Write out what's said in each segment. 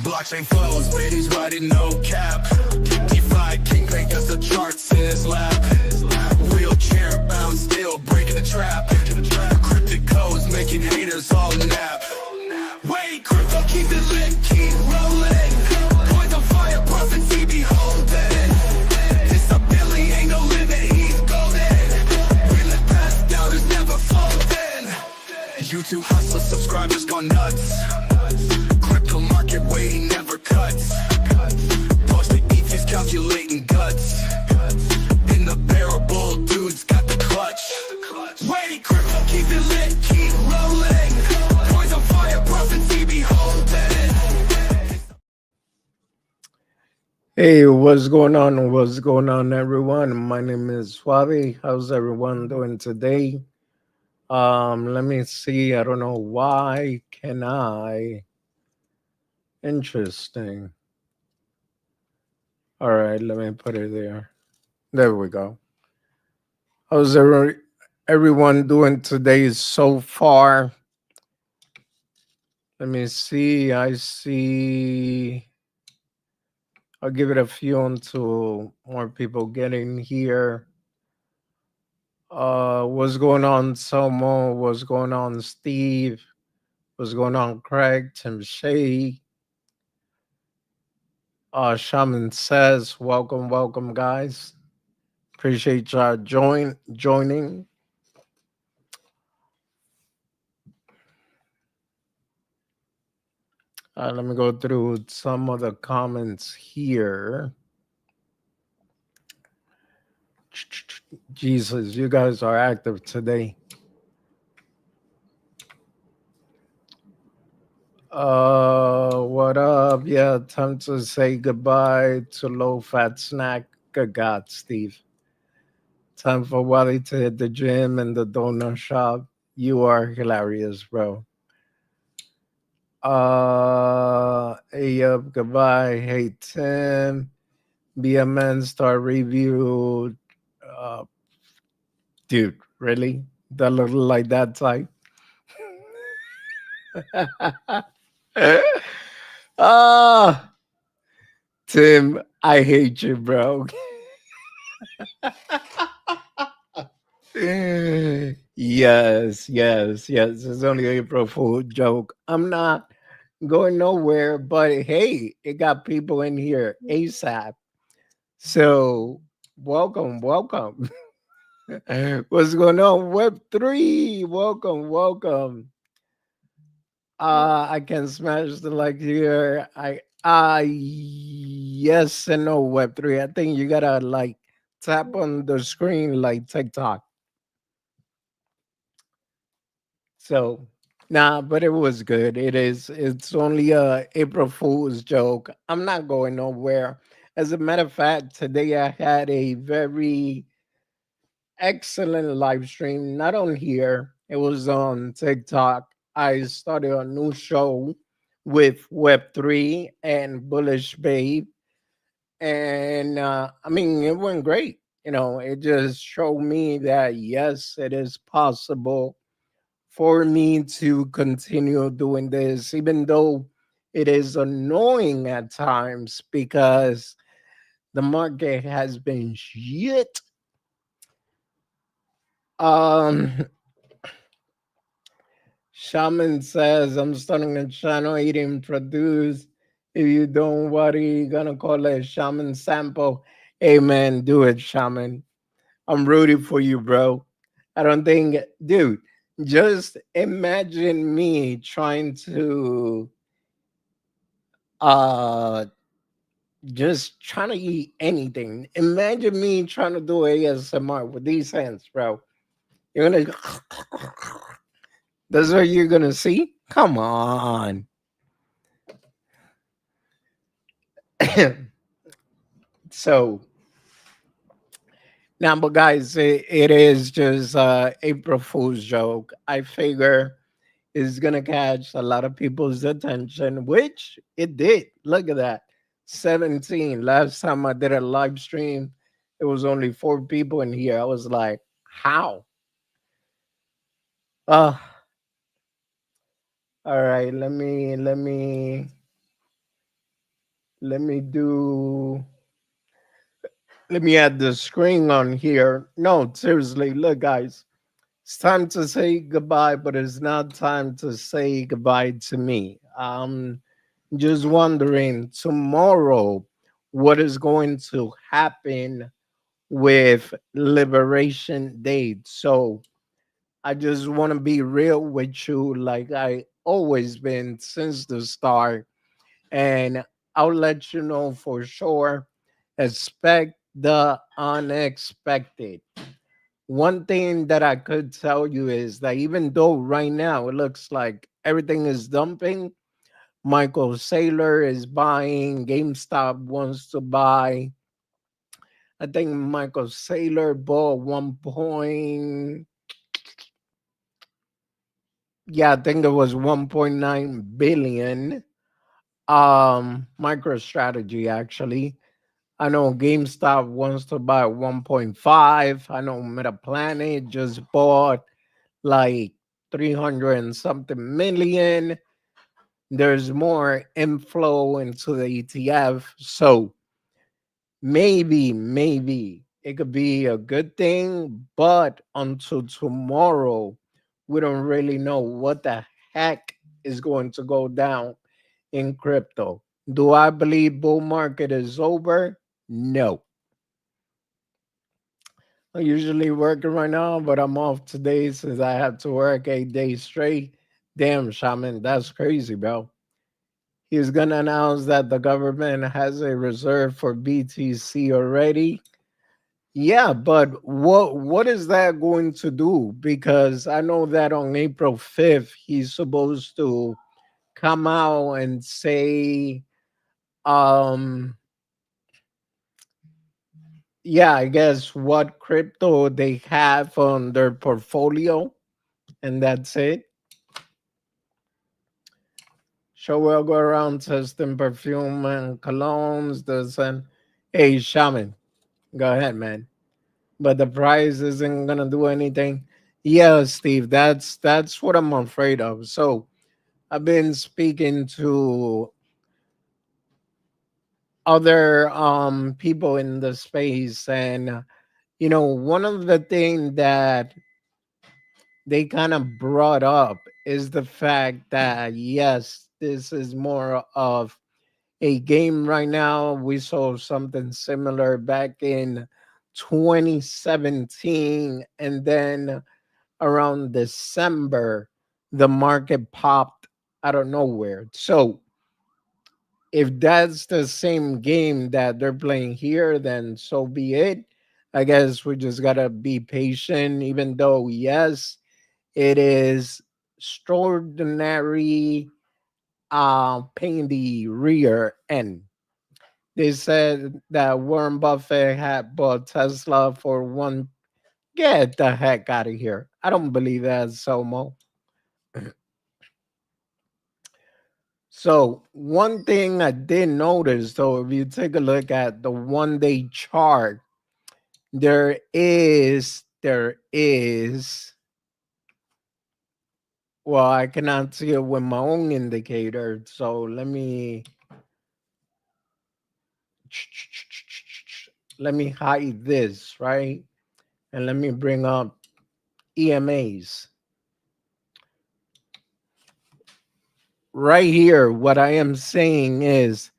Blockchain flows, ladies riding no cap. DeFi king make us the charts in his lap. Wheelchair bound still breaking the trap. Cryptic codes making haters all nap. Wait, crypto keep it lit, keep rolling. Coins on fire, prophecy beholding. This ability ain't no limit, he's golden. Reel it past down, there's never folding. YouTube hustler subscribers gone nuts. Crypto market waiting never cuts. Posting ETHs calculating guts. In the bearable dudes got the clutch. Wait, crypto keep it lit, keep rolling. Coins on fire, prophecy beholding. Hey, what's going on? What's going on, everyone? My name is Suave. How's everyone doing today? Let me see. I don't know why can I. Interesting. All right, let me put it there. There we go. How's everyone doing today so far? Let me see. I see. I'll give it a few until more people get in here. What's going on, Somo? What's going on, Steve? What's going on, Craig? Tim Shea? Shaman says, welcome, guys. Appreciate y'all joining. Let me go through some of the comments here. Jesus, you guys are active today. What up? Yeah, time to say goodbye to low fat snack. Good God, Steve. Time for Wally to hit the gym and the donut shop. You are hilarious, bro. Hey up, goodbye. Hey Tim. BMN star review. Dude, really? That look like that type? Ah, Tim, I hate you, bro. Yes. It's only an April Fool joke. I'm not going nowhere, but hey, it got people in here ASAP. So, welcome. What's going on? Web3. Welcome. I can smash the like here. Yes and no, Web3. I think you gotta like tap on the screen like TikTok. So nah, but it was good. It's only a April Fool's joke. I'm not going nowhere. As a matter of fact, today I had a very excellent live stream, not on here. It was on TikTok. I started a new show with Web3 and Bullish Babe. And I mean, it went great. It just showed me that yes, it is possible for me to continue doing this, even though it is annoying at times because the market has been shit. Um, Shaman says, I'm starting a channel eating produce. If you don't, what are you gonna call it? Shaman sample. Hey man, do it, Shaman. I'm rooting for you, bro. I don't think, dude, just imagine me trying to uh just trying to eat anything. Imagine me trying to do ASMR with these hands, bro. You're gonna that's what you're gonna see? Come on. So now, but guys, it is just April Fool's joke. I figure it's gonna catch a lot of people's attention, which it did. Look at that. 17. Last time I did a live stream, it was only 4 people in here. I was like, how? Uh all right, let me Let me do. Let me add the screen on here. No, seriously, look, guys. It's time to say goodbye, but it's not time to say goodbye to me. Just wondering tomorrow what is going to happen with Liberation Day. So I just want to be real with you, like I always been since the start, and I'll let you know for sure. Expect the unexpected. One thing that I could tell you is that even though right now it looks like everything is dumping, Michael Saylor is buying, GameStop wants to buy. I think Michael Saylor bought one point, yeah, I think it was 1.9 billion. MicroStrategy actually. I know GameStop wants to buy 1.5. I know MetaPlanet just bought like 300 and something million. There's more inflow into the ETF. So maybe it could be a good thing, but until tomorrow, we don't really know what the heck is going to go down in crypto. Do I believe bull market is over? No. I'm usually working right now, but I'm off today since I have to work 8 days straight. Damn, Shaman, that's crazy, bro. He's gonna announce that the government has a reserve for BTC already. Yeah, but what is that going to do? Because I know that on April 5th he's supposed to come out and say, um, yeah, I guess what crypto they have on their portfolio, and that's it. So we'll go around testing perfume and colognes. Does and hey, Shaman, go ahead, man. But the price isn't gonna do anything. Yeah, Steve, that's what I'm afraid of. So I've been speaking to other people in the space, and one of the things that they kind of brought up is the fact that yes, this is more of a game right now. We saw something similar back in 2017, and then around December, the market popped out of nowhere. So, if that's the same game that they're playing here, then so be it. I guess we just gotta be patient, even though, yes, it is extraordinary pain in the rear end. They said that Warren Buffett had bought Tesla for one. Get the heck out of here. I don't believe that, Somo. So, one thing I did notice, though, if you take a look at the 1 day chart, there is, well, I cannot see it with my own indicator. So, let me hide this, right? And let me bring up EMAs. Right here, what I am saying is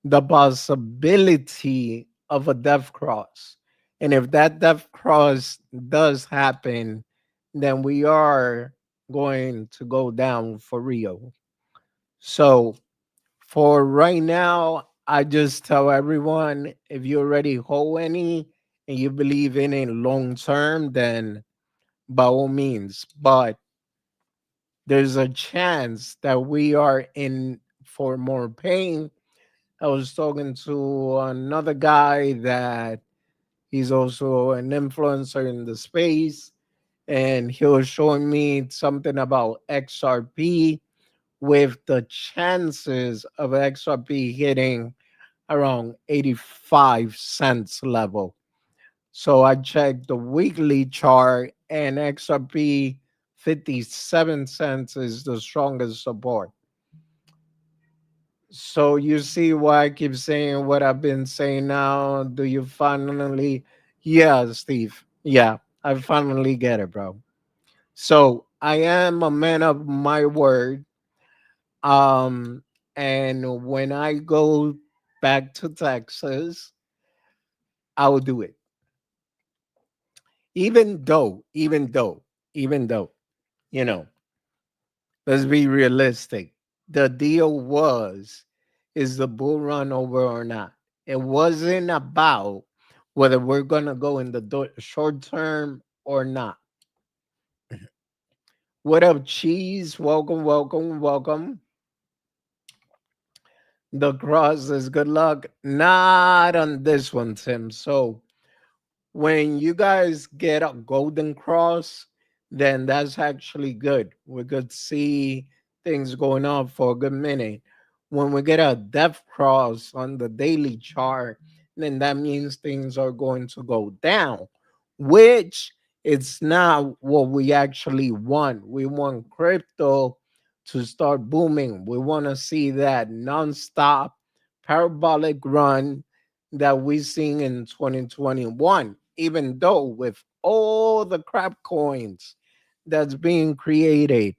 the possibility of a death cross. And if that death cross does happen, then we are going to go down for real. So for right now, I just tell everyone, if you already hold any and you believe in it long term, then by all means. But there's a chance that we are in for more pain. I was talking to another guy that he's also an influencer in the space, and he was showing me something about XRP with the chances of XRP hitting around 85 cents level. So I checked the weekly chart, and XRP 57 cents is the strongest support. So you see why I keep saying what I've been saying now. Do you finally? Yeah, Steve. Yeah, I finally get it, bro. So I am a man of my word. Um, and when I go back to Texas, I will do it. Even though, you know, let's be realistic. The deal was, is the bull run over or not? It wasn't about whether we're going to go in the short term or not. What up, cheese? Welcome, welcome, welcome. The cross is good luck. Not on this one, Tim. So when you guys get a golden cross, then that's actually good. We could see things going on for a good minute. When we get a death cross on the daily chart, then that means things are going to go down, which it's not what we actually want. We want crypto to start booming. We want to see that nonstop parabolic run that we seen in 2021, even though with all the crap coins that's being created,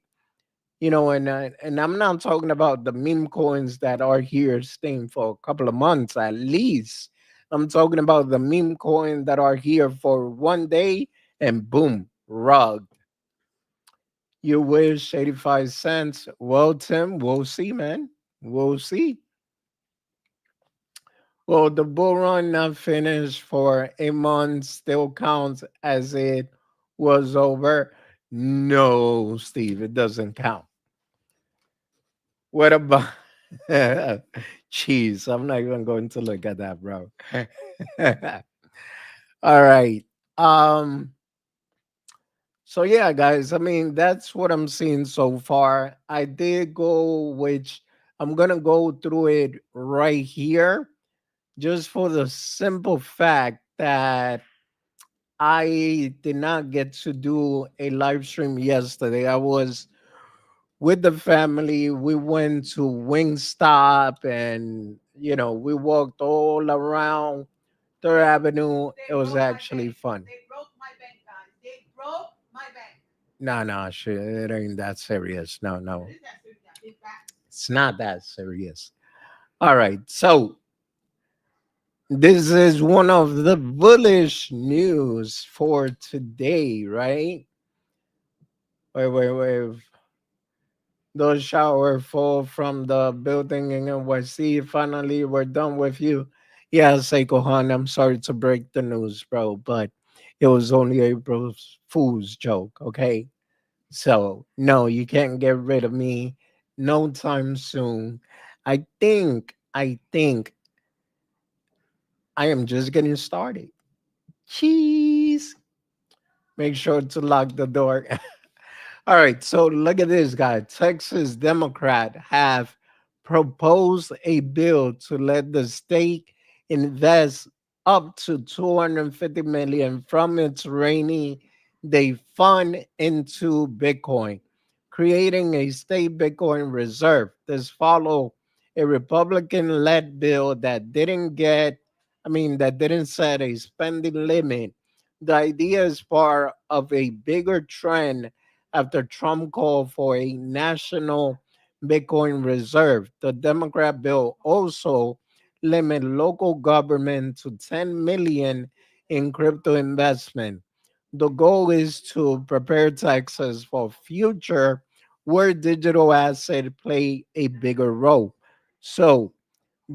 and I'm not talking about the meme coins that are here staying for a couple of months at least. I'm talking about the meme coin that are here for one day and boom, rug. You wish 85 cents. Well, Tim, we'll see, man. We'll see. Well, the bull run not finished for a month still counts as it was over. No, Steve, it doesn't count. What about cheese? I'm not even going to look at that, bro. All right. Um, so yeah, guys, I mean, that's what I'm seeing so far. I did go, which I'm gonna go through it right here, just for the simple fact that I did not get to do a live stream yesterday. I was with the family. We went to Wingstop and, we walked all around Third Avenue. It was actually fun. They broke my bank, guys. They broke my bank. No, no, shit, it ain't that serious. No, no. It's not that serious. All right. So this is one of the bullish news for today, right? Wait. Those shower fall from the building in NYC. Finally, we're done with you. Yeah, Seiko Han, I'm sorry to break the news, bro, but it was only April Fool's joke, okay? So, no, you can't get rid of me no time soon. I think I am just getting started. Cheese. Make sure to lock the door. All right, so look at this guy. Texas Democrat have proposed a bill to let the state invest up to 250 million from its rainy day fund into Bitcoin, creating a state Bitcoin reserve. This follow a Republican-led bill that didn't set a spending limit. The idea is part of a bigger trend after Trump called for a national Bitcoin reserve. The Democrat bill also limit local government to 10 million in crypto investment. The goal is to prepare Texas for future where digital assets play a bigger role. So,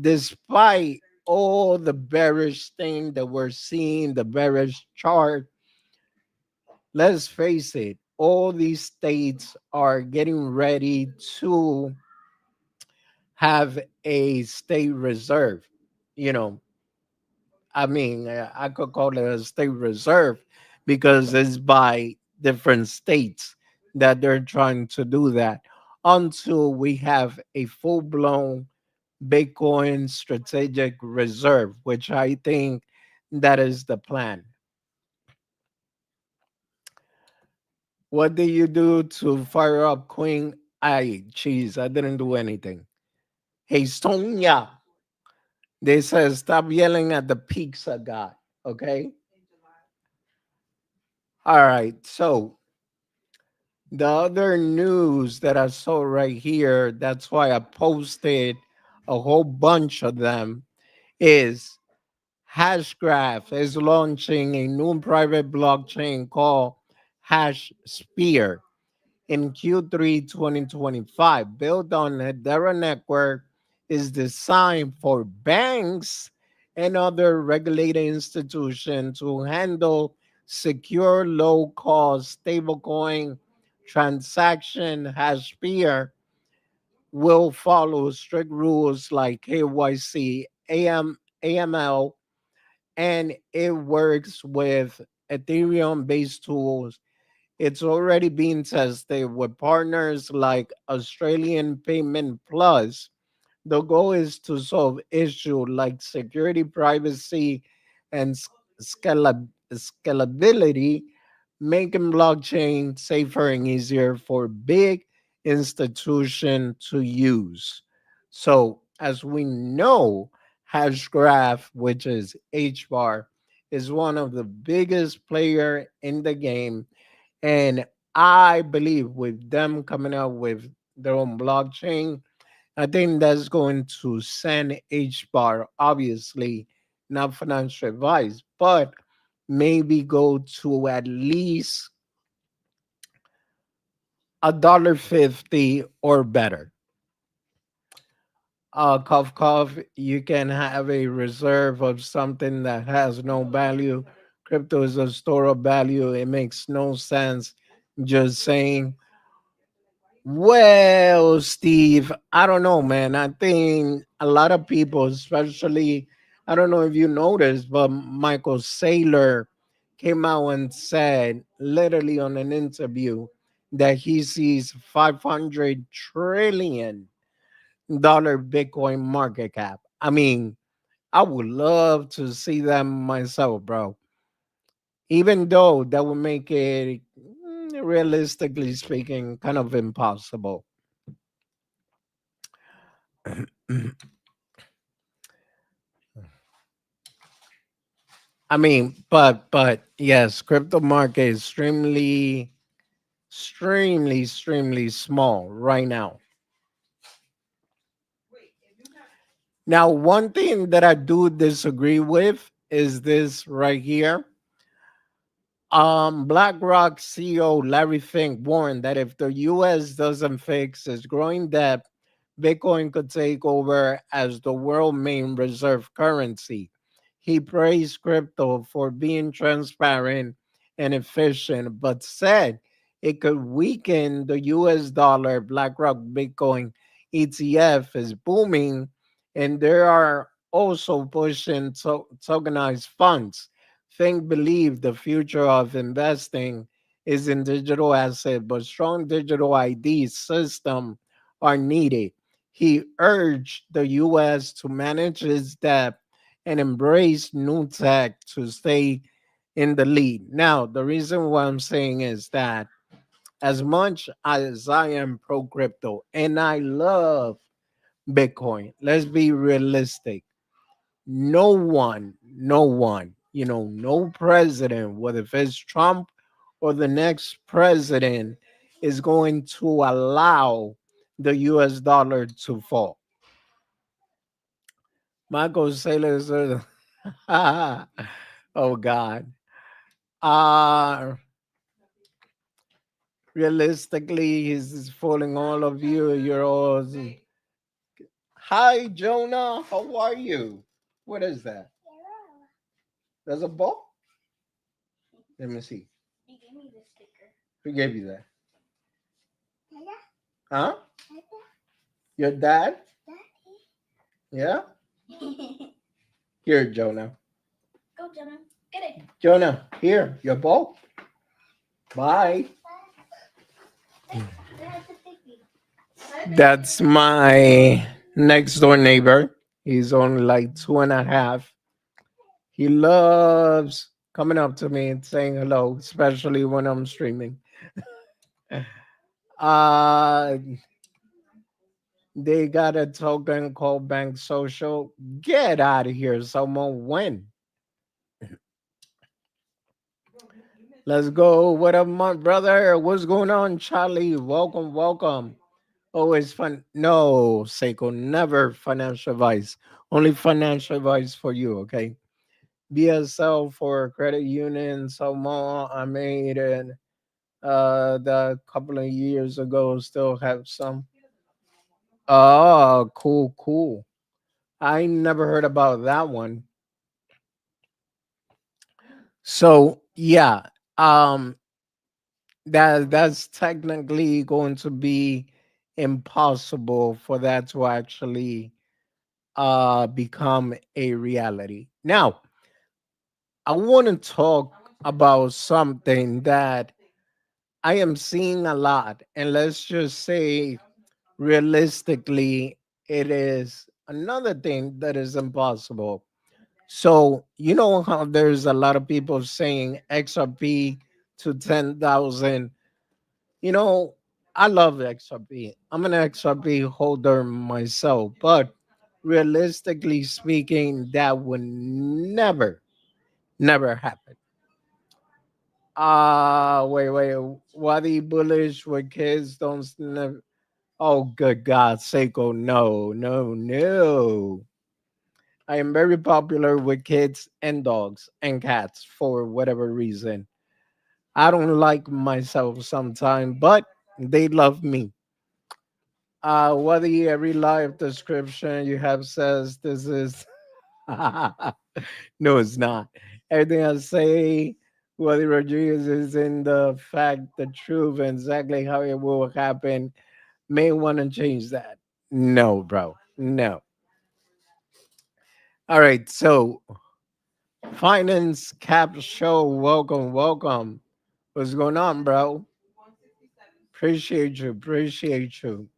despite all the bearish thing that we're seeing, the bearish chart, let's face it, all these states are getting ready to have a state reserve. You know, I could call it a state reserve because it's by different states that they're trying to do that until we have a full blown Bitcoin strategic reserve, which I think that is the plan. What did you do to fire up Queen? I didn't do anything. Hey, Sonia, they said stop yelling at the pizza guy. Okay. All right. So the other news that I saw right here, that's why I posted a whole bunch of them, is Hashgraph is launching a new private blockchain called HashSpear in Q3 2025, built on Hedera Network, is designed for banks and other regulated institutions to handle secure, low cost stablecoin transaction. Hashpeer will follow strict rules like KYC, AML, and it works with Ethereum based tools. It's already being tested with partners like Australian Payment Plus. The goal is to solve issues like security, privacy, and scalability, making blockchain safer and easier for big institutions to use. So, as we know, Hashgraph, which is HBAR, is one of the biggest player in the game, and I believe with them coming out with their own blockchain, I think that's going to send HBAR, obviously, not financial advice, but maybe go to at least $1.50 or better. Cough, cough, you can have a reserve of something that has no value. Crypto is a store of value. It makes no sense just saying, well, Steve, I don't know, man. I think a lot of people, especially, I don't know if you noticed, but Michael Saylor came out and said, literally on an interview, that he sees $500 trillion Bitcoin market cap. I mean, I would love to see that myself, bro. Even though that would make it, realistically speaking, kind of impossible. I mean, but yes, crypto market is extremely small right now. Now, one thing that I do disagree with is this right here. BlackRock CEO Larry Fink warned that if the US doesn't fix its growing debt, Bitcoin could take over as the world main reserve currency. He praised crypto for being transparent and efficient, but said it could weaken the US dollar. BlackRock Bitcoin ETF is booming, and there are also pushing tokenized funds. Think believe the future of investing is in digital asset, but strong digital ID system are needed. He urged the US to manage its debt and embrace new tech to stay in the lead. Now, the reason why I'm saying is that as much as I am pro crypto and I love Bitcoin, let's be realistic. No one, no president, whether if it's Trump or the next president, is going to allow the US dollar to fall. Michael Saylor said, oh God. Uh Realistically, he's fooling all of you. You're all, hi Jonah, how are you? What is that? There's a ball? Let me see. Who gave you that? Huh? Your dad? Yeah? Here, Jonah. Go, Jonah. Get it. Jonah, here, your ball. Bye. That's my next door neighbor. He's only like 2.5. He loves coming up to me and saying hello, especially when I'm streaming. Uh They got a token called Bank Social. Get out of here. Someone win. Let's go. What up, my brother? What's going on, Charlie? Welcome, welcome. Always fun. No, Seiko, never financial advice. Only financial advice for you, okay? BSL for credit union, so more. I made it the couple of years ago. Still have some. Oh, cool, cool. I never heard about that one. So yeah, um, that's technically going to be impossible for that to actually become a reality. Now, I want to talk about something that I am seeing a lot, and let's just say realistically, it is another thing that is impossible. So, you know how there's a lot of people saying XRP to 10,000. You know, I love XRP. I'm an XRP holder myself, but realistically speaking, that would never happen. Wait. Wadi bullish with kids don't never. Oh, good God, Seiko. No, no, no. I am very popular with kids and dogs and cats for whatever reason. I don't like myself sometimes, but they love me. Whether every live description you have says this is no, it's not. Everything I say, whether Rodriguez is in the fact, the truth, and exactly how it will happen, may want to change that. No, bro. No. All right. So, Finance Cap Show. Welcome, welcome. What's going on, bro? Appreciate you. Appreciate you.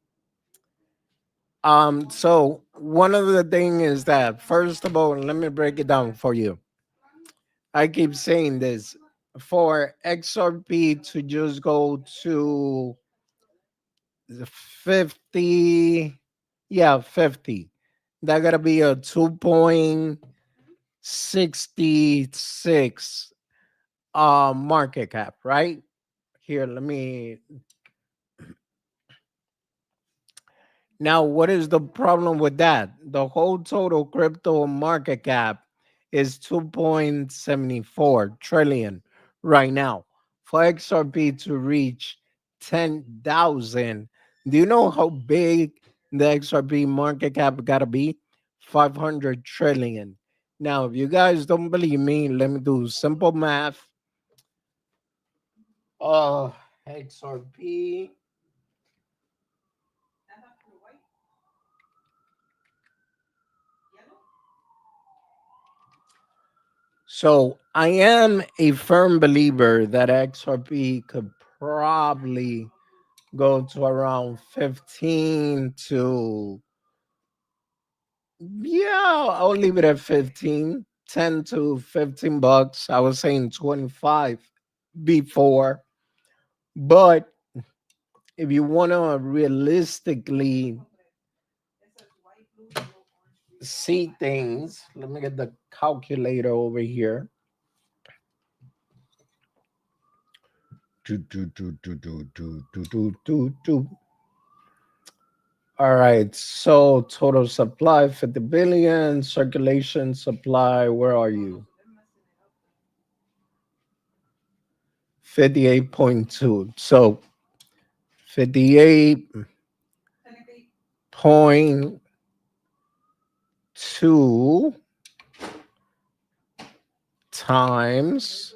So one of the thing is that first of all, let me break it down for you. I keep saying this for XRP to just go to the 50, yeah, 50. That gotta be a 2.66 market cap, right? Here, let me. Now, what is the problem with that? The whole total crypto market cap is 2.74 trillion right now. For XRP to reach 10,000, do you know how big the XRP market cap got to be? 500 trillion. Now, if you guys don't believe me, let me do simple math. Uh, XRP. So I am a firm believer that XRP could probably go to around 15 to, yeah, I'll leave it at 15, 10 to 15 bucks. I was saying 25 before. But if you want to realistically see things, let me get the calculator over here. Do. All right. So total supply 50 billion, circulation supply, where are you? 58.2. So 58.2 times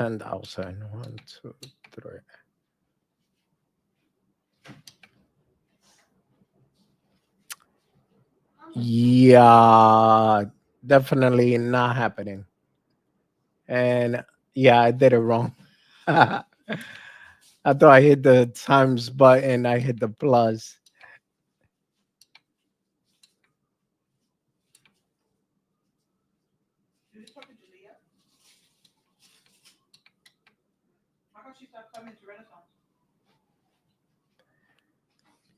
10,000. 1, 2, 3. Yeah, definitely not happening. And yeah, I did it wrong. I thought I hit the times button, I hit the plus.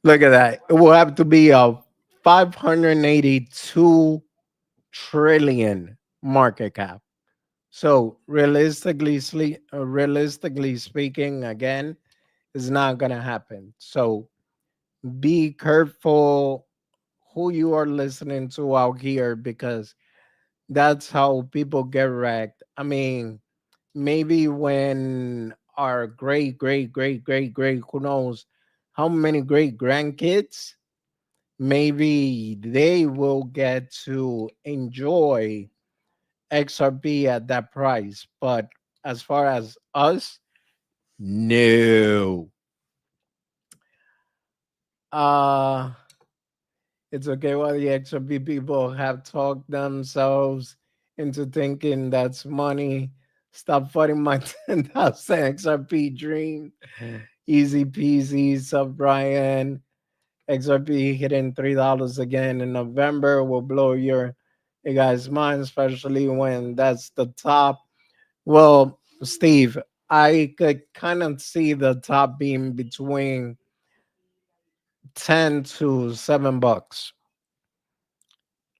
Look at that. It will have to be a 582 trillion market cap. So realistically speaking, again, it's not gonna happen. So be careful who you are listening to out here because that's how people get wrecked. I mean, maybe when our great, who knows how many great grandkids, maybe they will get to enjoy XRP at that price. But as far as us, no. Uh it's okay while the XRP people have talked themselves into thinking that's money. Stop fighting my 10,000 XRP dream. Easy peasy, sub Brian. XRP hitting $3 again in November will blow your guys' mind, especially when that's the top. Well, Steve, I could kind of see the top being between 10 to $7.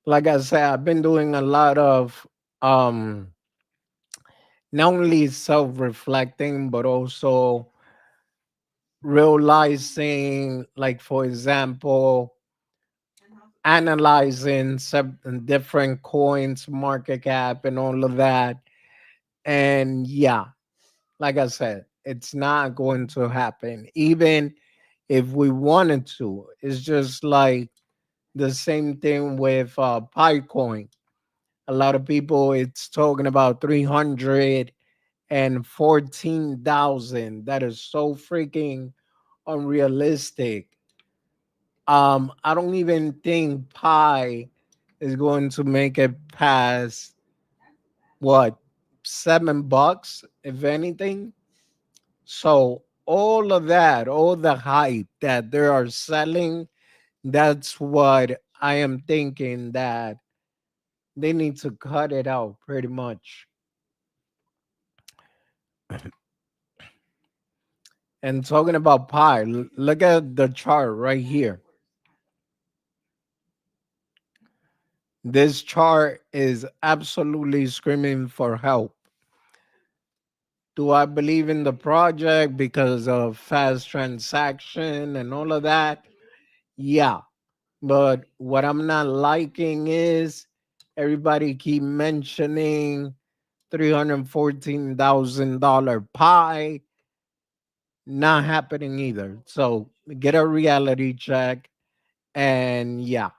Like I said, I've been doing a lot of um not only self-reflecting but also realizing, like for example, analyzing different coins, market cap, and all of that. And yeah, like I said, it's not going to happen. Even if we wanted to, it's just like the same thing with Picoin. A lot of people, it's talking about 314,000. That is so freaking unrealistic. I don't even think Pi is going to make it past what, $7, if anything. So all of that, all the hype that they are selling, that's what I am thinking that they need to cut it out pretty much. And talking about Pi, look at the chart right here. This chart is absolutely screaming for help. Do I believe in the project because of fast transaction and all of that? Yeah. But what I'm not liking is everybody keep mentioning $314,000 pie. Not happening either. So get a reality check. And yeah,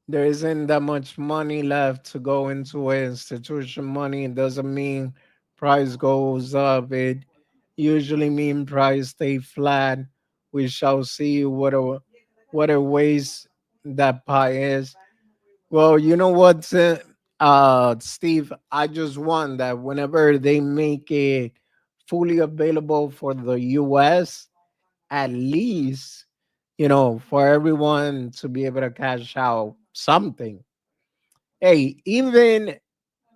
there isn't that much money left to go into it. Institution money. It doesn't mean price goes up. It usually mean price stay flat. We shall see what a waste that pie is. Well, you know what, Steve? I just want that whenever they make it fully available for the US, at least, for everyone to be able to cash out something. Hey, even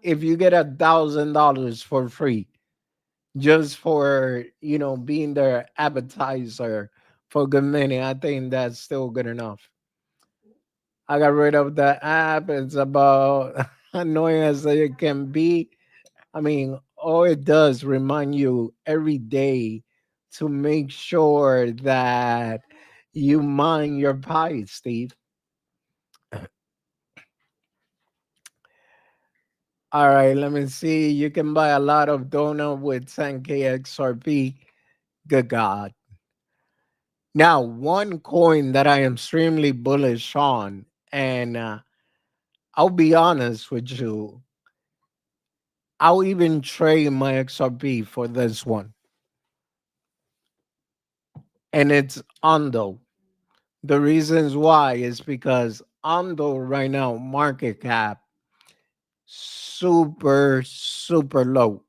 if you get $1,000 for free, just for being their appetizer for good minute, I think that's still good enough. I got rid of the app. It's about annoying as it can be. I mean, all it does remind you every day to make sure that you mind your pie, Steve. All right, let me see. You can buy a lot of donut with 10K XRP. Good God. Now, one coin that I am extremely bullish on, and I'll be honest with you, I'll even trade my XRP for this one. And it's Ondo. The reasons why is because Ondo right now, market cap, super low.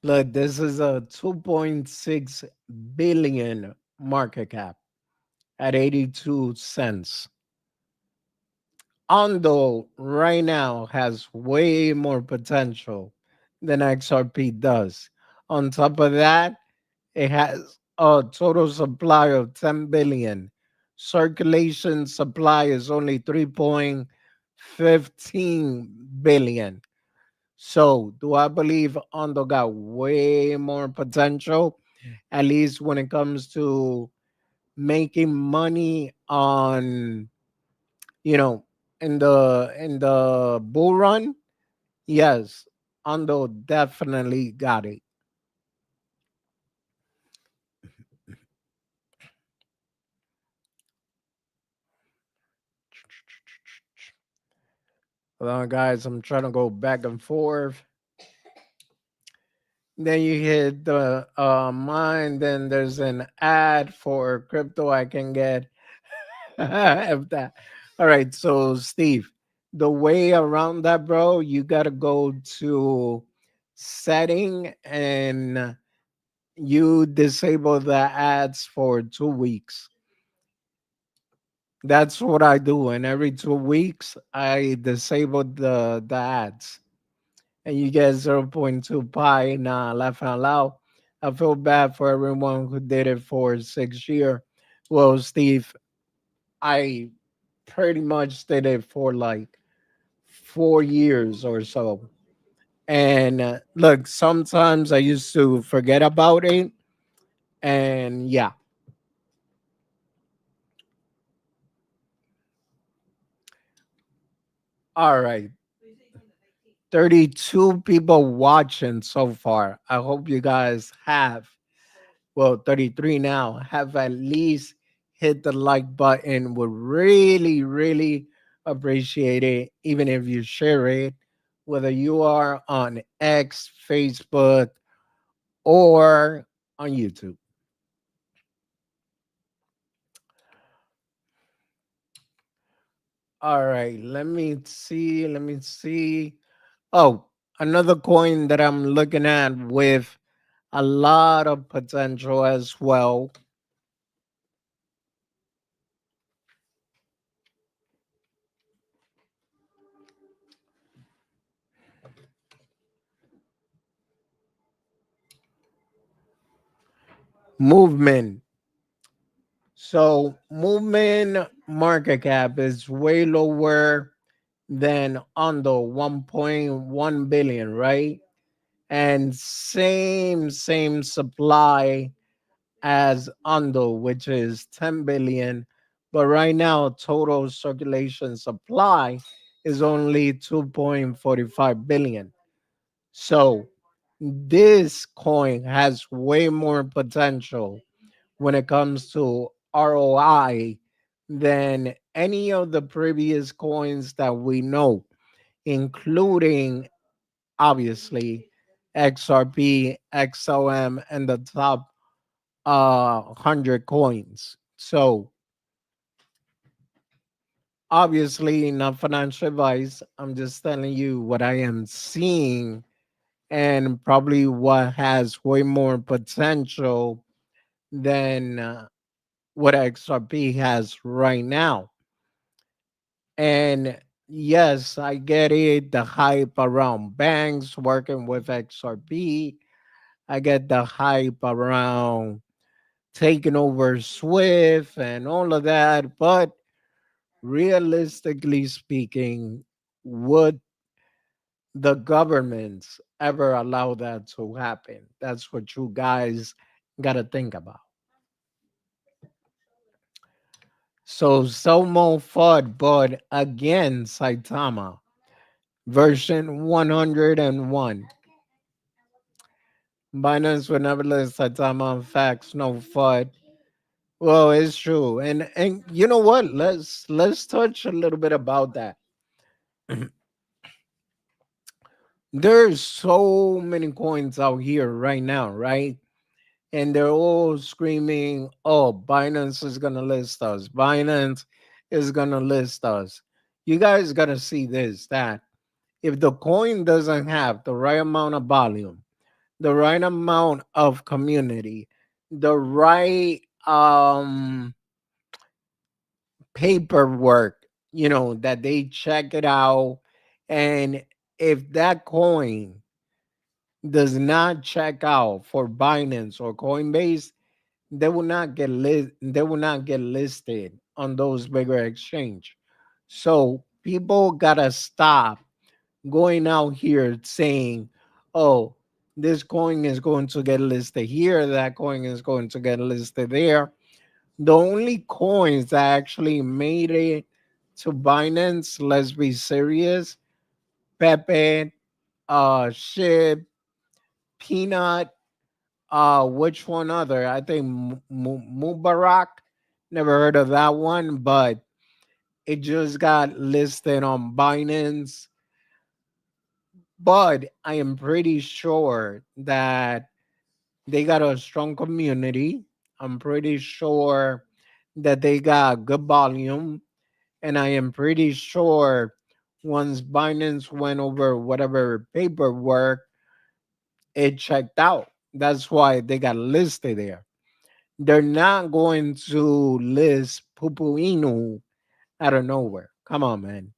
Look, this is a 2.6 billion market cap at 82 cents. Ondo right now has way more potential than XRP does. On top of that, it has a total supply of 10 billion. Circulation supply is only 3.15 billion. So, do I believe Ondo got way more potential, at least when it comes to making money on, you know, in the bull run? Yes, Ondo definitely got it. Hold on, guys. I'm trying to go back and forth. Then you hit the mine. Then there's an ad for crypto I can get. If that. All right. So, Steve, the way around that, bro, you got to go to setting and you disable the ads for 2 weeks. That's what I do. And every 2 weeks, I disable the ads. And you get zero point 0.2 pi. Nah, laugh out loud. I feel bad for everyone who did it for 6 years. Well, Steve, I pretty much did it for like 4 years or so. And look, sometimes I used to forget about it. And yeah, all right. 32 people watching so far. I hope you guys have, well, 33 now, have at least hit the like button. Would really, really appreciate it, even if you share it, whether you are on X, Facebook, or on YouTube. All right, let me see. Let me see. Oh, another coin that I'm looking at with a lot of potential as well. Movement. So movement market cap is way lower than Ondo, 1.1 billion, right? And same supply as Ondo, which is 10 billion. But right now, total circulation supply is only 2.45 billion. So this coin has way more potential when it comes to ROI than any of the previous coins that we know, including obviously XRP, XOM, and the top 100 coins. So, obviously, not financial advice. I'm just telling you what I am seeing and probably what has way more potential than what XRP has right now. And yes, I get it. The hype around banks working with XRP. I get the hype around taking over Swift and all of that. But realistically speaking, would the governments ever allow that to happen? That's what you guys got to think about. So Somo fought, but again, Saitama version 101. Binance would never let Saitama on facts, no FUD. Well, it's true. And you know what? Let's touch a little bit about that. There's so many coins out here right now, right? And they're all screaming, oh, Binance is gonna list us. Binance is gonna list us. You guys gotta see this, that if the coin doesn't have the right amount of volume, the right amount of community, the right paperwork, that they check it out. And if that coin does not check out for Binance or Coinbase, they will not get listed on those bigger exchange. So people gotta stop going out here saying, oh, this coin is going to get listed here, that coin is going to get listed there. The only coins that actually made it to Binance, let's be serious, Pepe, Shib, Peanut, which one other? I think Mubarak. Never heard of that one, but it just got listed on Binance. But I am pretty sure that they got a strong community. I'm pretty sure that they got good volume. And I am pretty sure once Binance went over whatever paperwork, it checked out. That's why they got listed there. They're not going to list Pupuinu out of nowhere. Come on, man.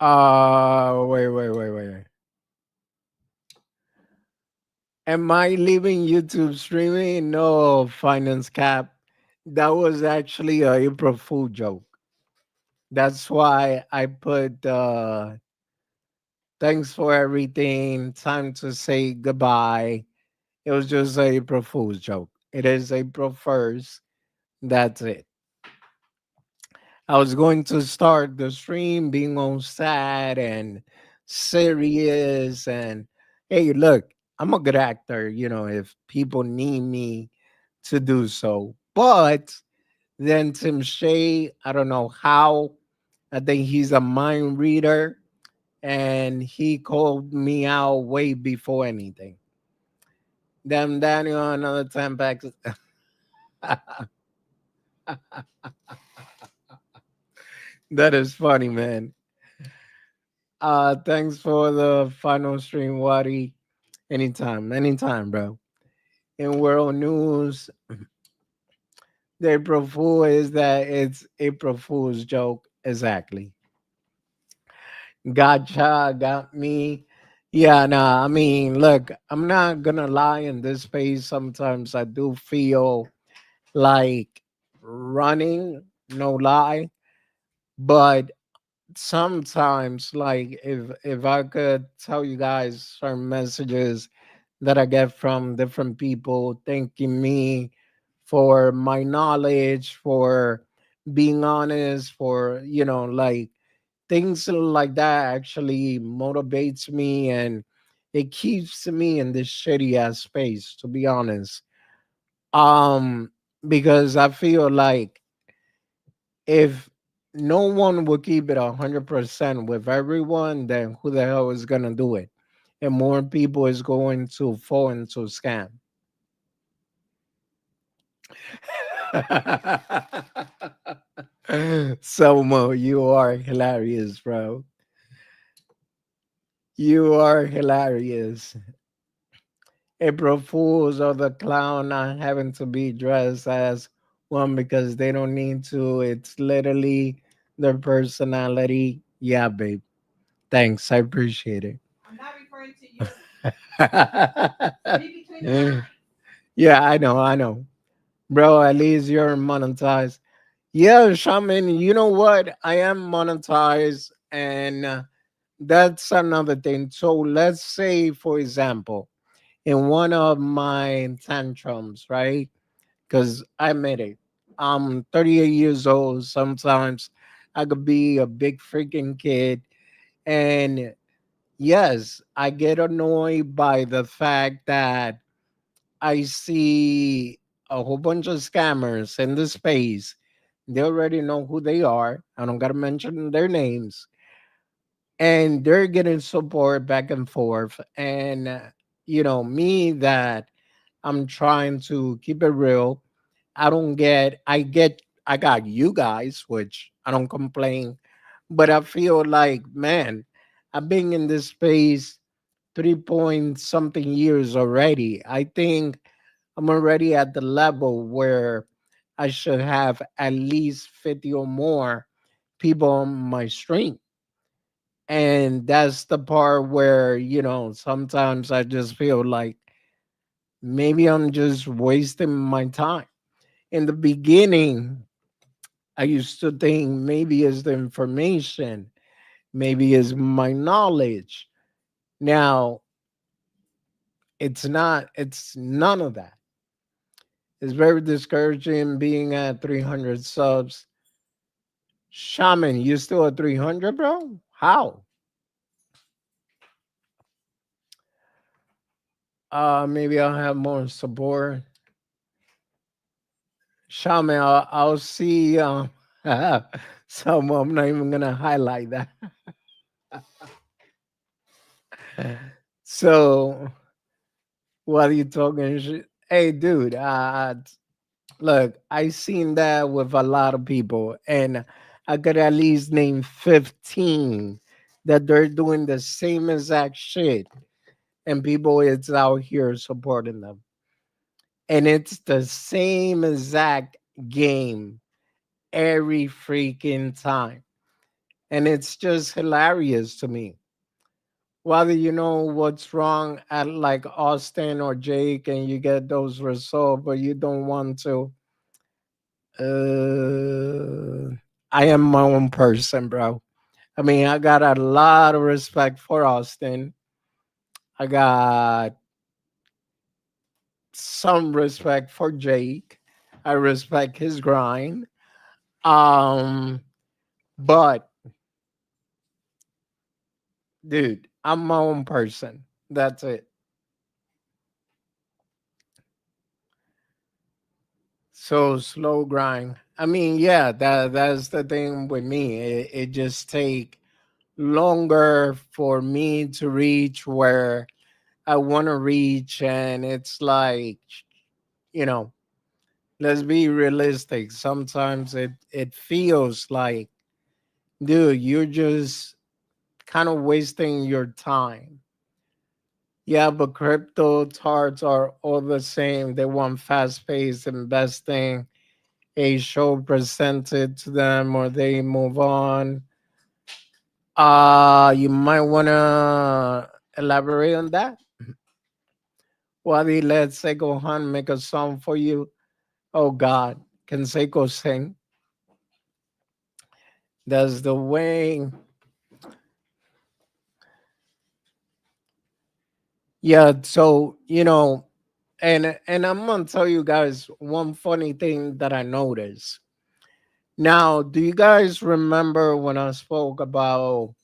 Wait. Am I leaving YouTube streaming? No, Finance Cap. That was actually a April Fool joke. That's why I put thanks for everything. Time to say goodbye. It was just a April Fool's joke. It is April 1st. That's it. I was going to start the stream being all sad and serious. And hey, look, I'm a good actor, if people need me to do so. But then Tim Shea, I don't know how. I think he's a mind reader and he called me out way before anything. Damn Daniel, another 10 packs. That is funny, man. Thanks for the final stream, Wadi. Anytime, bro. In world news, the April Fool is that it's April Fool's joke. Exactly. Gotcha, got me. Yeah, nah, I mean, look, I'm not gonna lie in this space. Sometimes I do feel like running, no lie. But sometimes, like, if I could tell you guys certain messages that I get from different people thanking me for my knowledge, for being honest, for, like things like that actually motivates me and it keeps me in this shitty ass space, to be honest. Um, because I feel like if no one would keep it 100% with everyone, then who the hell is gonna do it? And more people is going to fall into scam. Somo, you are hilarious, bro. You are hilarious. April Fools or the clown not having to be dressed as one because they don't need to. It's literally their personality. Yeah, babe. Thanks. I appreciate it. I'm not referring to you. Read between the Yeah, lines. I know. Bro, at least you're monetized. Yeah, Shaman, you know what? I am monetized, and that's another thing. So let's say, for example, in one of my tantrums, right? Because I admit it, I'm 38 years old. Sometimes I could be a big freaking kid. And yes, I get annoyed by the fact that I see a whole bunch of scammers in the space. They already know who they are. I don't got to mention their names. And they're getting support back and forth. And, me that I'm trying to keep it real. I got you guys, which I don't complain. But I feel like, man, I've been in this space 3 point something years already. I think I'm already at the level where I should have at least 50 or more people on my stream. And that's the part where, sometimes I just feel like maybe I'm just wasting my time. In the beginning, I used to think maybe it's the information, maybe it's my knowledge. Now, it's not, it's none of that. It's very discouraging being at 300 subs. Shaman, you still at 300, bro? How? Maybe I'll have more support. Shaman, I'll see. Some I'm not even gonna highlight that. So while you talking shit, hey, dude, look, I seen that with a lot of people, and I could at least name 15 that they're doing the same exact shit, and people is out here supporting them, and it's the same exact game every freaking time, and it's just hilarious to me. Whether you know what's wrong at like Austin or Jake, and you get those results, but you don't want to. Uh, I am my own person, bro. I mean, I got a lot of respect for Austin. I got some respect for Jake. I respect his grind. Um, but dude, I'm my own person. That's it. So slow grind. I mean, yeah, that's the thing with me. It just take longer for me to reach where I want to reach, and it's like, you know, let's be realistic. Sometimes it feels like, dude, you're just kind of wasting your time. Yeah, but crypto tarts are all the same. They want fast paced investing, a show presented to them, or they move on. You might wanna elaborate on that. Wadi, let Seiko Han make a song for you. Oh God, can Seiko sing? That's the way. Yeah, so and I'm gonna tell you guys one funny thing that I noticed. Now, do you guys remember when I spoke about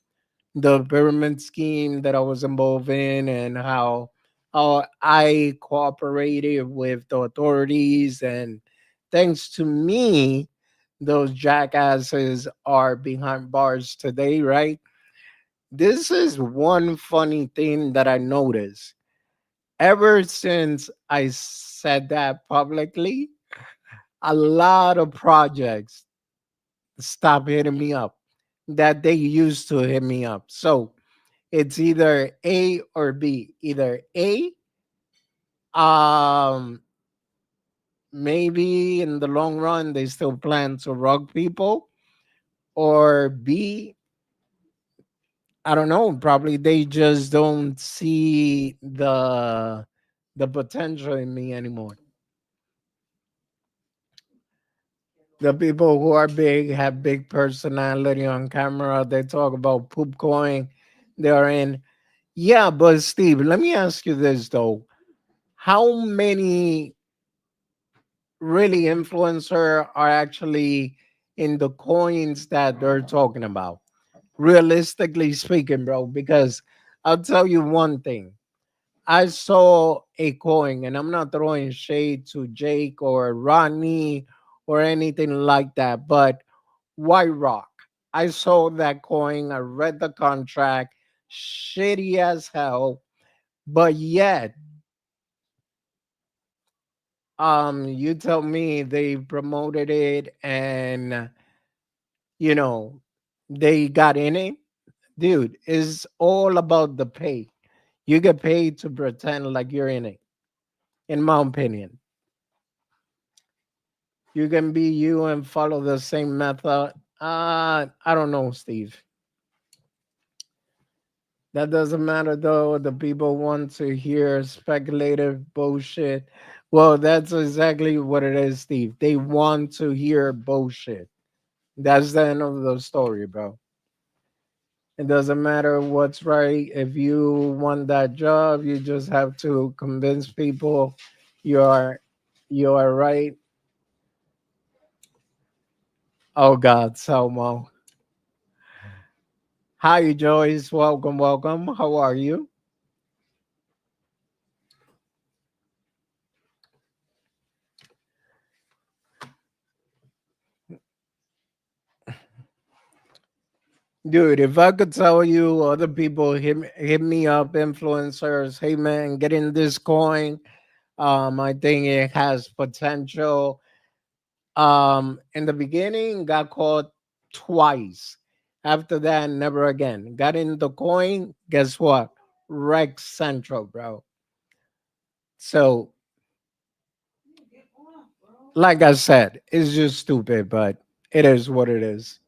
the pyramid scheme that I was involved in, and how I cooperated with the authorities, and thanks to me, those jackasses are behind bars today, right? This is one funny thing that I noticed. Ever since I said that publicly, a lot of projects stop hitting me up that they used to hit me up. So it's either A or B. Either A, um, maybe in the long run they still plan to rug people, or B, I don't know. Probably they just don't see the potential in me anymore. The people who are big have big personality on camera. They talk about poop coin. They are in. Yeah, but Steve, let me ask you this though. How many really influencer are actually in the coins that they're talking about? Realistically speaking, bro, because I'll tell you one thing. I saw a coin, and I'm not throwing shade to Jake or Ronnie or anything like that, but White Rock. I saw that coin. I read the contract, shitty as hell, but yet, you tell me they promoted it, and you know, they got in it. Dude, it's all about the pay. You get paid to pretend like you're in it, in my opinion. You can be you and follow the same method. I don't know, Steve. That doesn't matter though. The people want to hear speculative bullshit. Well, that's exactly what it is, Steve. They want to hear bullshit. That's the end of the story, bro. It doesn't matter what's right. If you want that job, you just have to convince people you are you are right. Oh God, Selmo. Hi Joyce. Welcome, welcome. How are you? Dude, if I could tell you other people hit me up, influencers, hey man, get in this coin. I think it has potential. In the beginning, got caught twice. After that, never again. Got in the coin. Guess what? Rex Central, bro. So, like I said, it's just stupid, but it is what it is.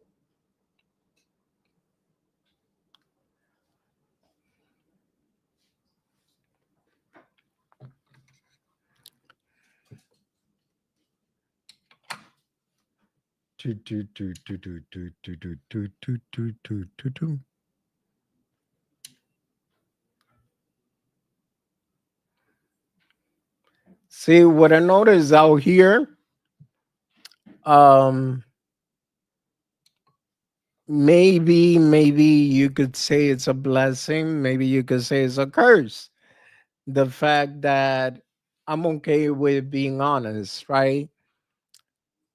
Do, do, do, do, do, do, do, do, do, do, do, do, do, do. See what I noticed out here. Um, maybe you could say it's a blessing. Maybe you could say it's a curse. The fact that I'm okay with being honest, right?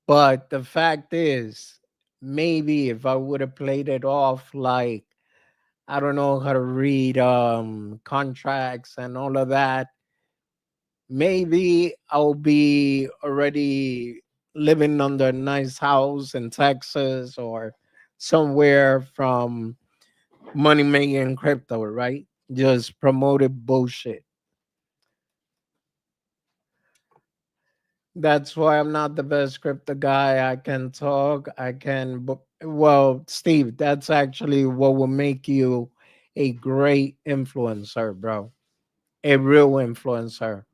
But the fact is, maybe if I would have played it off like I don't know how to read contracts and all of that, maybe I'll be already living under a nice house in Texas or somewhere from money making crypto, right? Just promoted bullshit. That's why I'm not the best crypto guy. I can talk. Well, Steve, that's actually what will make you a great influencer, bro. A real influencer.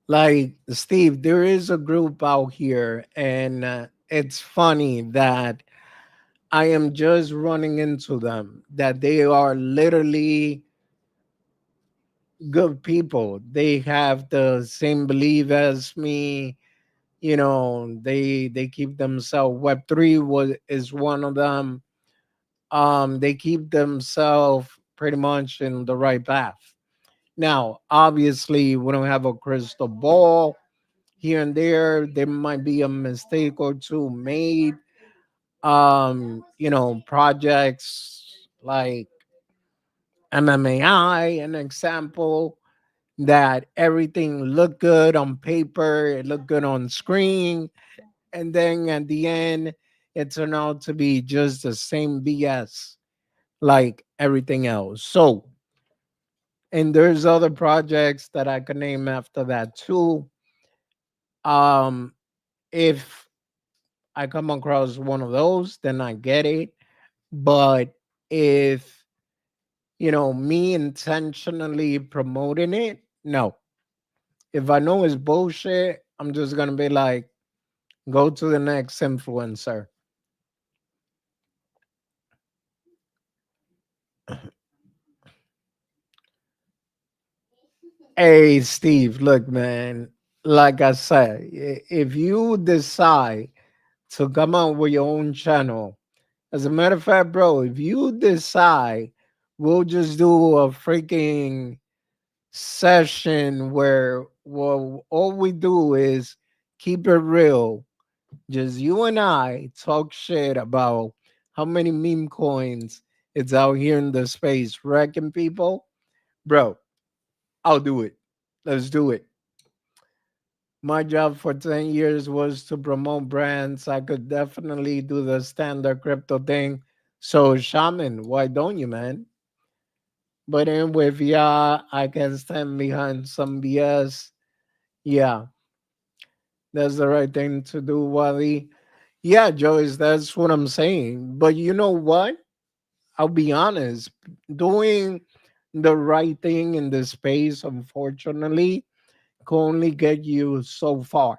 Like, Steve, there is a group out here, and it's funny that I am just running into them, that they are literally good people. They have the same belief as me. They keep themselves, Web3 was is one of them. They keep themselves pretty much in the right path. Now obviously we don't have a crystal ball. Here and there might be a mistake or two made. Projects like MMAI, an example, that everything looked good on paper, it looked good on screen, and then at the end it turned out to be just the same BS like everything else. So, and there's other projects that I could name after that too. Um, if I come across one of those, then I get it. But if me intentionally promoting it, no. If I know it's bullshit, I'm just gonna be like, go to the next influencer. Hey, Steve, look, man, like I said, if you decide to come out with your own channel, as a matter of fact, bro, if you decide, we'll just do a freaking session where, well, all we do is keep it real. Just you and I talk shit about how many meme coins it's out here in the space wrecking people. Bro, I'll do it. Let's do it. My job for 10 years was to promote brands. I could definitely do the standard crypto thing. So, Shaman, why don't you, man? But anyway, if yeah, I can stand behind some BS. Yeah, that's the right thing to do, Wally. Yeah, Joyce, that's what I'm saying. But you know what? I'll be honest, doing the right thing in this space, unfortunately, can only get you so far.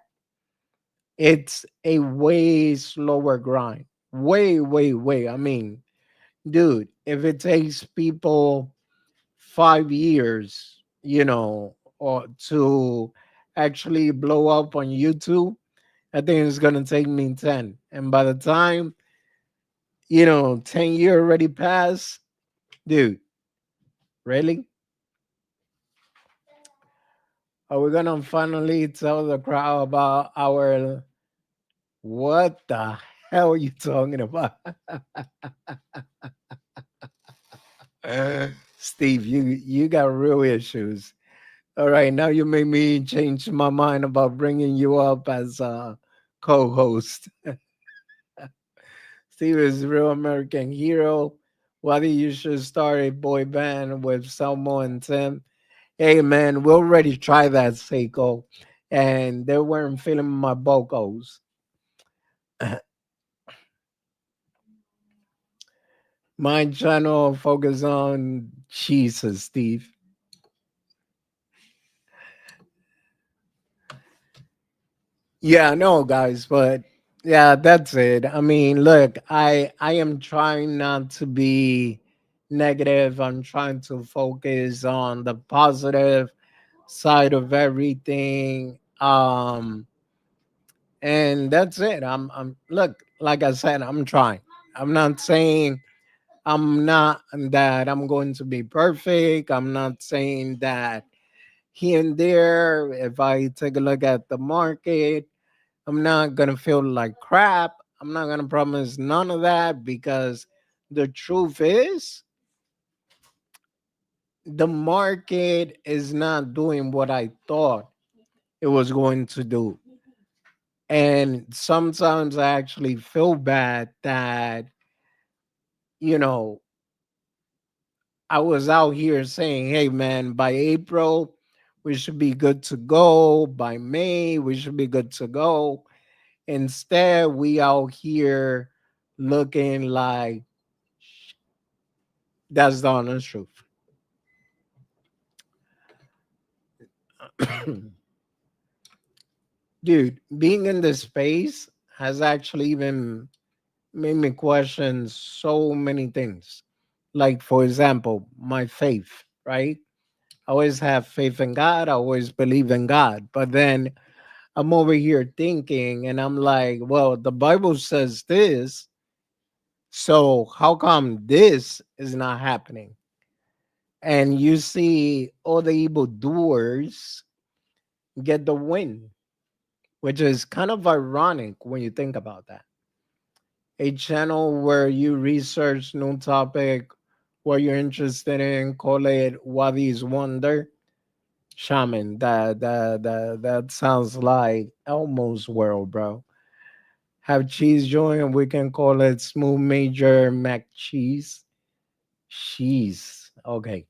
It's a way slower grind. Way, way, way. I mean, dude, if it takes people 5 years, or to actually blow up on YouTube, I think it's gonna take me 10. And by the time, 10 year already passed, dude, really? Are we gonna finally tell the crowd about our what the hell are you talking about? Steve, you got real issues. All right, now you made me change my mind about bringing you up as a co-host. Steve is a real American hero. Whether you should start a boy band with Selmo and Tim. Hey man, we already tried that, Seiko, and they weren't feeling my vocals. My channel focus on Jesus, Steve. Yeah, no, guys, but yeah, that's it. I mean, look, I am trying not to be negative. I'm trying to focus on the positive side of everything. And that's it. I'm look, like I said, I'm trying. I'm not saying I'm not that I'm going to be perfect. I'm not saying that here and there, if I take a look at the market, I'm not gonna feel like crap. I'm not gonna promise none of that because the truth is the market is not doing what I thought it was going to do. And sometimes I actually feel bad that, you know, I was out here saying, hey man, by April, we should be good to go. By May, we should be good to go. Instead, we out here looking like that's the honest truth. Dude, being in this space has actually even made me question so many things. Like, for example, my faith, right? I always have faith in God. I always believe in God. But then I'm over here thinking, and I'm like, well, the Bible says this. So how come this is not happening? And you see all the evil doers get the win, which is kind of ironic when you think about that. A channel where you research new topic, what you're interested in, call it Wadi's Wonder. Shaman, that sounds like Elmo's world, bro. Have cheese joint, we can call it smooth major mac cheese. Cheese. Okay.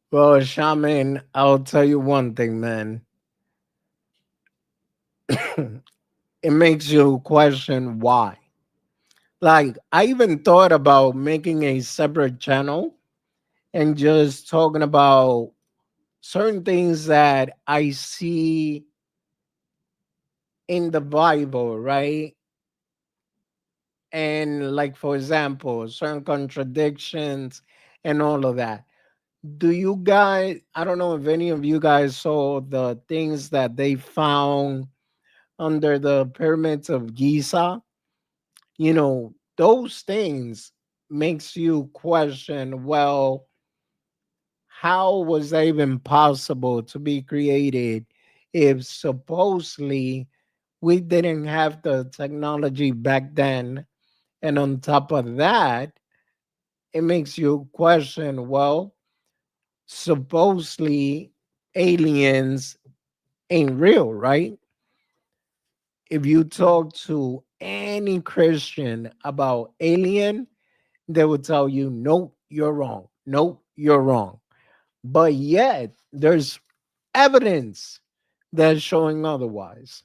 Well, Shaman, I'll tell you one thing, man. It makes you question why. Like, I even thought about making a separate channel and just talking about certain things that I see in the Bible, right? And, like, for example, certain contradictions and all of that. Do you guys, I don't know if any of you guys saw the things that they found under the pyramids of Giza? Those things makes you question, well, how was that even possible to be created if supposedly we didn't have the technology back then? And on top of that, it makes you question, well, supposedly aliens ain't real, right? If you talk to any Christian about alien, they will tell you, nope, you're wrong. Nope, you're wrong. But yet, there's evidence that's showing otherwise.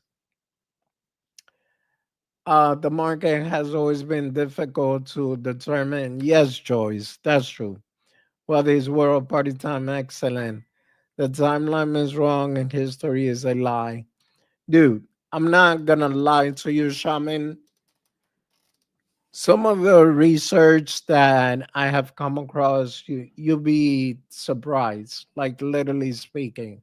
The market has always been difficult to determine. Yes, Joyce, that's true. Well, is World Party Time excellent? The timeline is wrong and history is a lie. Dude, I'm not gonna lie to you, Shaman. Some of the research that I have come across, you'll be surprised, like literally speaking.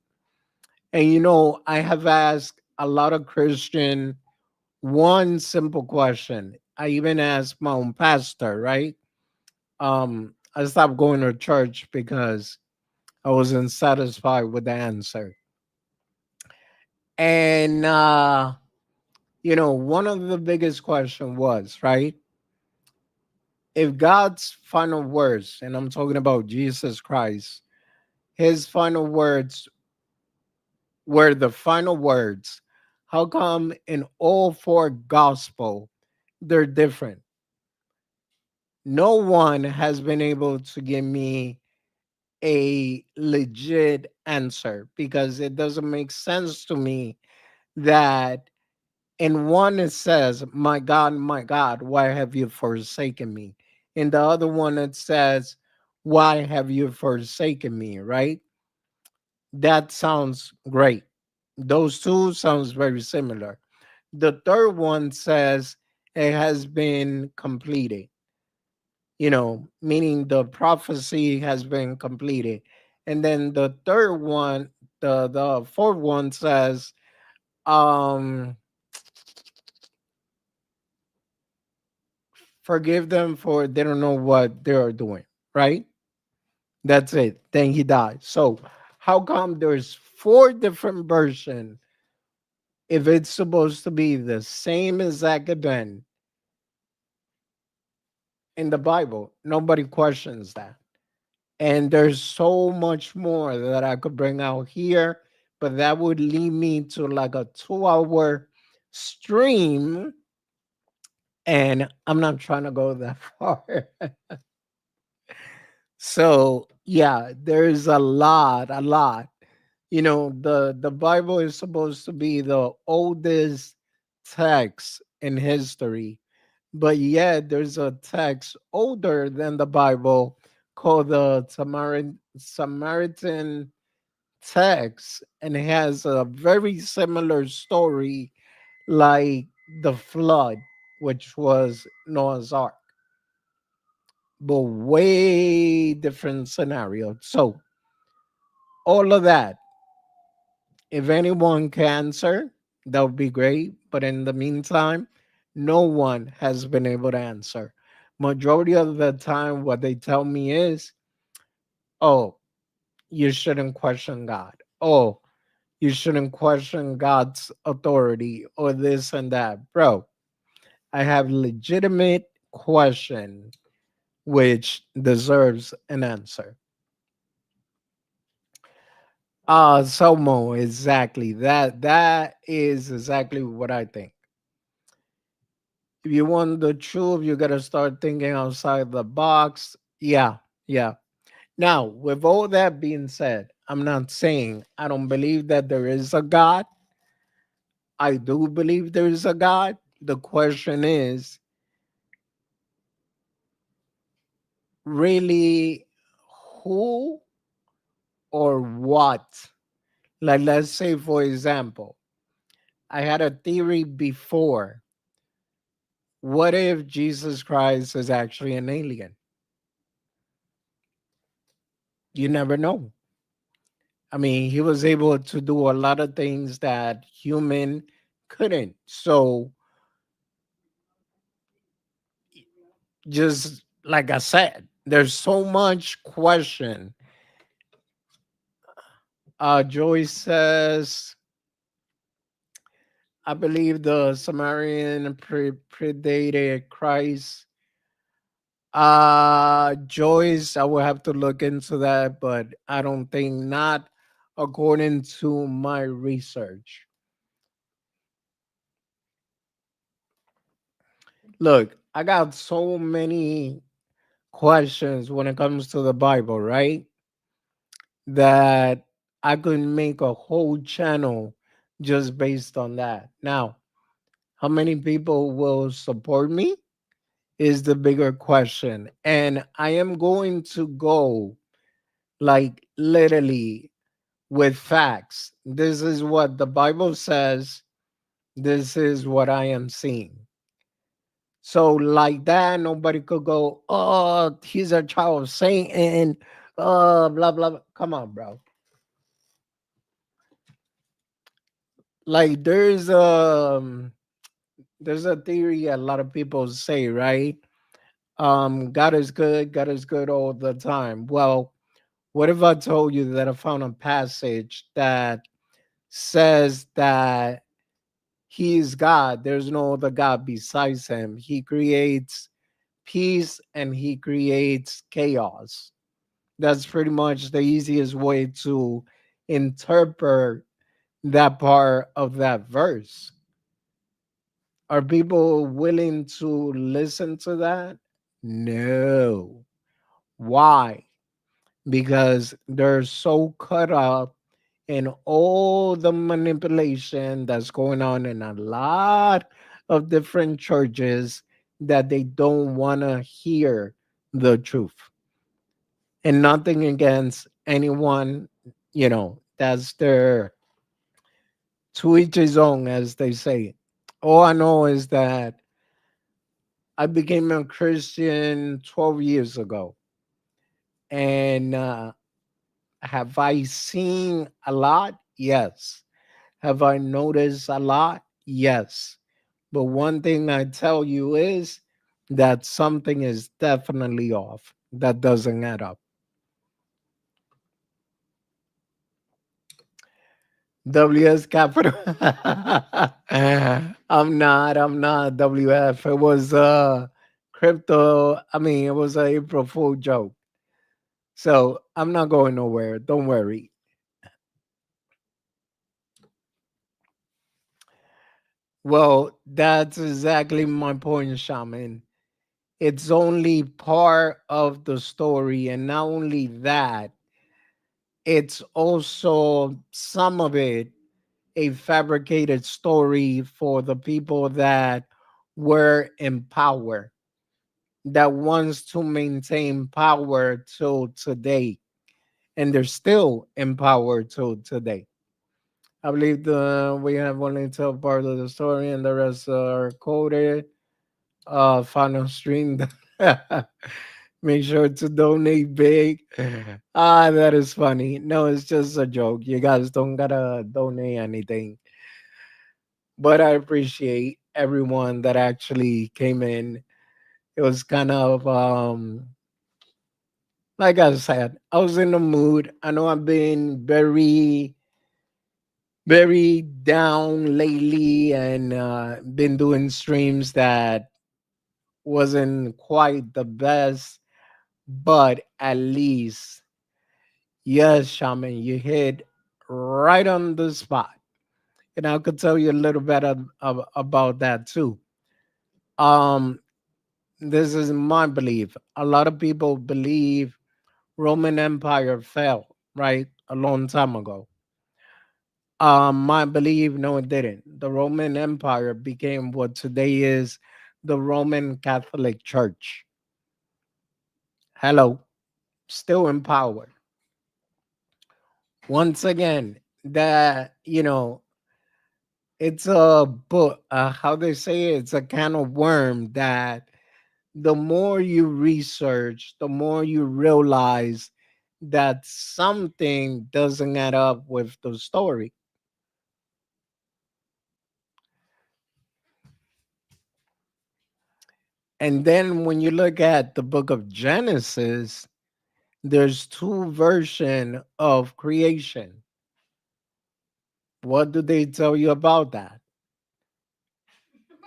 And I have asked a lot of Christian one simple question. I even asked my own pastor, right? I stopped going to church because I wasn't satisfied with the answer. And one of the biggest question was, right? If God's final words, and I'm talking about Jesus Christ, his final words were the final words, how come in all four gospel they're different? No one has been able to give me a legit answer because it doesn't make sense to me that in one it says, my God, why have you forsaken me? In the other one it says, why have you forsaken me, right? That sounds great. Those two sounds very similar. The third one says it has been completed, meaning the prophecy has been completed. And then the third one, the fourth one says, um, forgive them for they don't know what they are doing, right? That's it. Then he died. So how come there's four different versions if it's supposed to be the same exact event in the Bible? Nobody questions that. And there's so much more that I could bring out here, but that would lead me to like a 2 hour stream. And I'm not trying to go that far. So yeah, there's a lot. The Bible is supposed to be the oldest text in history, but yet there's a text older than the Bible called the Samaritan text, and it has a very similar story like the flood, which was Noah's Ark, but way different scenario. So all of that, if anyone can answer, that would be great. But in the meantime, no one has been able to answer. Majority of the time, what they tell me is, oh, you shouldn't question God. Oh, you shouldn't question God's authority or this and that. Bro, I have legitimate question which deserves an answer. Somo, exactly. That is exactly what I think. If you want the truth, you gotta start thinking outside the box. Yeah, yeah. Now, with all that being said, I'm not saying I don't believe that there is a God. I do believe there is a God. The question is really who or what? Like, let's say, for example, I had a theory before. What if Jesus Christ is actually an alien? You never know. I mean, he was able to do a lot of things that human couldn't. So, just like I said, there's so much question. Joyce says, I believe the Samaritan predated Christ. Joyce, I will have to look into that, but I don't think not according to my research. Look, I got so many questions when it comes to the Bible, right? That I could make a whole channel just based on that. Now, how many people will support me is the bigger question. And I am going to go like literally with facts. This is what the Bible says. This is what I am seeing. So like that, nobody could go, oh, he's a child of Satan, blah blah blah. Come on, bro. Like there's a theory a lot of people say, right? God is good all the time. Well, what if I told you that I found a passage that says that he is God? There's no other God besides him. He creates peace and he creates chaos. That's pretty much the easiest way to interpret that part of that verse. Are people willing to listen to that? No. Why? Because they're so caught up in all the manipulation that's going on in a lot of different churches that they don't want to hear the truth. And nothing against anyone, that's their to each his own, as they say. All I know is that I became a Christian 12 years ago. And have I seen a lot? Yes. Have I noticed a lot? Yes. But one thing I tell you is that something is definitely off. That doesn't add up. WS Capital. I'm not WF. It was crypto. I mean, it was a April Fool joke. So I'm not going nowhere. Don't worry. Well, that's exactly my point, Shaman. It's only part of the story, and not only that, it's also some of it a fabricated story for the people that were in power, that wants to maintain power till today, and they're still in power till today. I believe we have only tell part of the story, and the rest are quoted. Final stream. Make sure to donate big. That is funny. No, it's just a joke. You guys don't gotta donate anything. But I appreciate everyone that actually came in. It was kind of like I said, I was in the mood. I know I've been very down lately and been doing streams that wasn't quite the best, but at least, yes, Shaman, you hit right on the spot. And I could tell you a little bit about that too. Um, this is my belief. A lot of people believe Roman Empire fell, right? A long time ago. My belief, no, it didn't. The Roman Empire became what today is the Roman Catholic Church. Hello, still in power. Once again, that it's a book. How they say it, it's a can of worm that the more you research, the more you realize that something doesn't add up with the story. And then when you look at the book of Genesis, there's two version of creation. What do they tell you about that?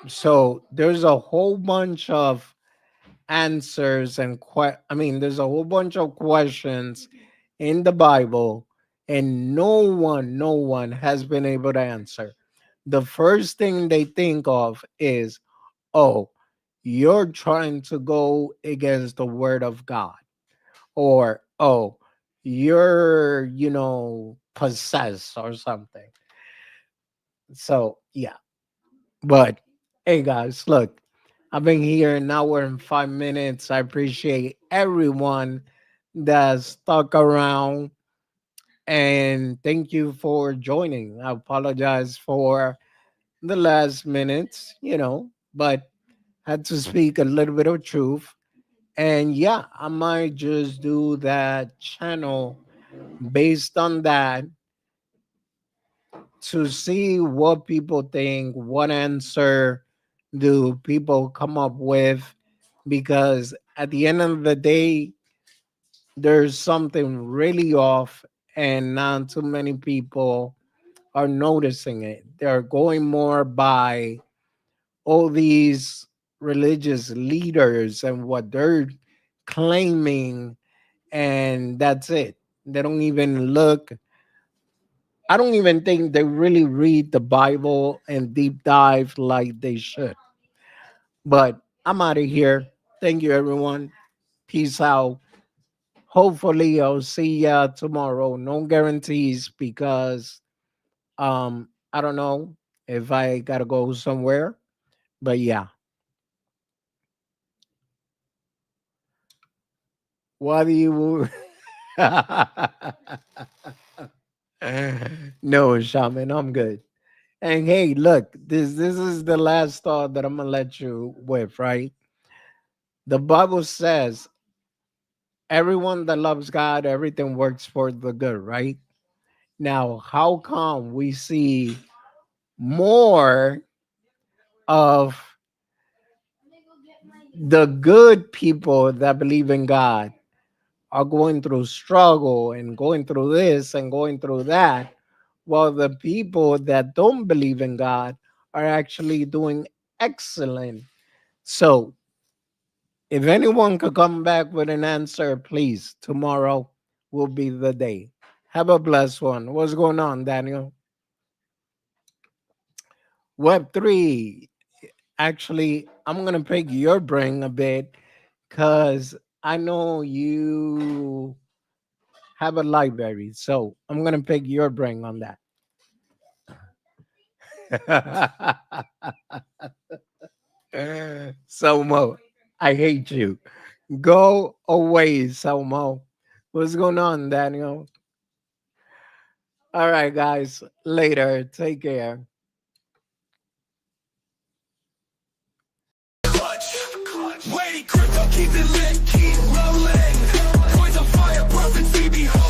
So there's a whole bunch of answers and I mean there's a whole bunch of questions in the Bible and no one has been able to answer. The first thing they think of is, oh, you're trying to go against the word of God, or oh, you're, possessed or something. So, yeah. But hey, guys, look, I've been here an hour and 5 minutes. I appreciate everyone that stuck around, and thank you for joining. I apologize for the last minutes, but had to speak a little bit of truth. And yeah, I might just do that channel based on that to see what people think, what answer do people come up with, because at the end of the day, there's something really off, and not too many people are noticing it. They're going more by all these religious leaders and what they're claiming, and that's it. They don't even look. I don't even think they really read the Bible and deep dive like they should. But I'm out of here. Thank you, everyone. Peace out. Hopefully, I'll see ya tomorrow. No guarantees, because I don't know if I gotta go somewhere. But yeah. What do you? No, Shaman, I'm good. And hey, look, this is the last thought that I'm gonna let you with, right? The Bible says everyone that loves God, everything works for the good, right? Now, how come we see more of the good people that believe in God are going through struggle and going through this and going through that, while the people that don't believe in God are actually doing excellent? So, if anyone could come back with an answer, please, tomorrow will be the day. Have a blessed one. What's going on, Daniel? Web3. Actually, I'm going to pick your brain a bit, because I know you have a library. So I'm going to pick your brain on that. Somo, I hate you. Go away, Somo. What's going on, Daniel? All right, guys. Later. Take care. Clutch. Wait, crypto, keep it lit, keep rolling. Coins on fire, profit, behind.